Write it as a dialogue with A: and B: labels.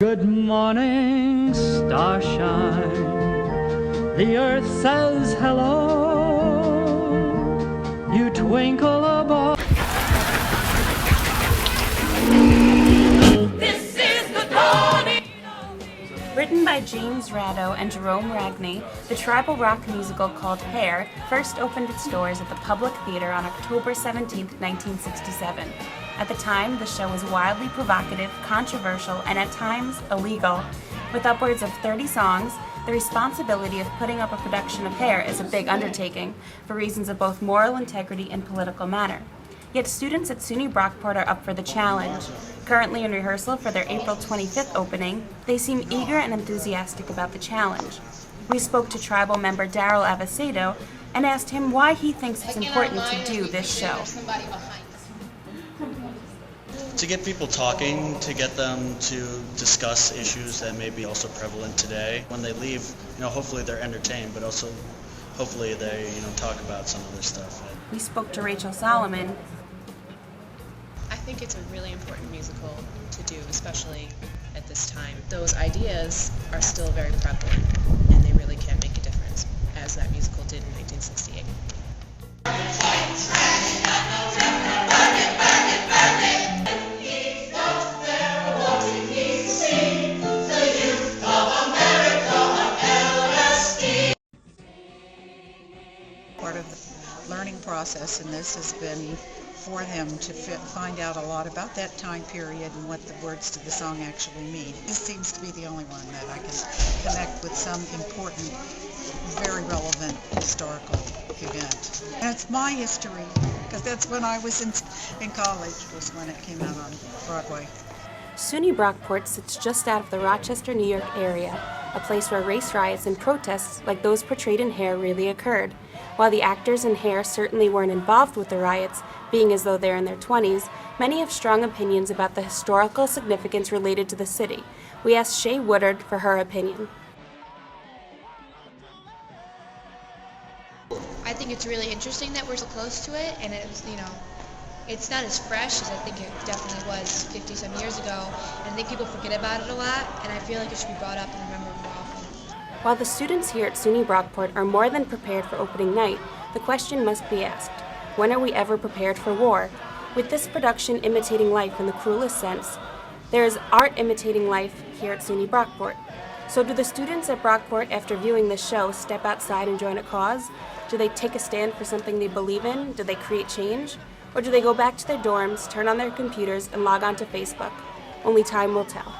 A: Good morning, starshine. The earth says hello. You twinkle above.
B: This is the dawning.
C: Written by James Rado and Jerome Ragney, the tribal rock musical called HAiR first opened its doors at the Public Theater on October 17, 1967. At the time, the show was wildly provocative, controversial, and at times illegal. With upwards of 30 songs, the responsibility of putting up a production of HAiR is a big undertaking, for reasons of both moral integrity and political matter. Yet students at SUNY Brockport are up for the challenge. Currently in rehearsal for their April 25th opening, they seem eager and enthusiastic about the challenge. We spoke to tribal member Daryl Avacedo and asked him why he thinks it's important to do this show.
D: To get people talking, to get them to discuss issues that may be also prevalent today. When they leave, hopefully they're entertained, but also hopefully they, talk about some of this stuff.
C: We spoke to Rachel Solomon.
E: I think it's a really important musical to do, especially at this time. Those ideas are still very prevalent, and they really can make a difference, as that musical did in 1968.
F: Part of the learning process in this has been for them to find out a lot about that time period and what the words to the song actually mean. This seems to be the only one that I can connect with some important, very relevant historical event. And it's my history, because that's when I was in college, was when it came out on Broadway.
C: SUNY Brockport sits just out of the Rochester, New York area, a place where race riots and protests like those portrayed in HAiR really occurred. While the actors in HAiR certainly weren't involved with the riots, being as though they're in their 20s, many have strong opinions about the historical significance related to the city. We asked Shay Woodard for her opinion.
G: I think it's really interesting that we're so close to it, and it's not as fresh as I think it definitely was 50-some years ago, and I think people forget about it a lot, and I feel like it should be brought up and remembered more often.
C: While the students here at SUNY Brockport are more than prepared for opening night, the question must be asked, when are we ever prepared for war? With this production imitating life in the cruelest sense, there is art imitating life here at SUNY Brockport. So do the students at Brockport, after viewing this show, step outside and join a cause? Do they take a stand for something they believe in? Do they create change? Or do they go back to their dorms, turn on their computers, and log on to Facebook? Only time will tell.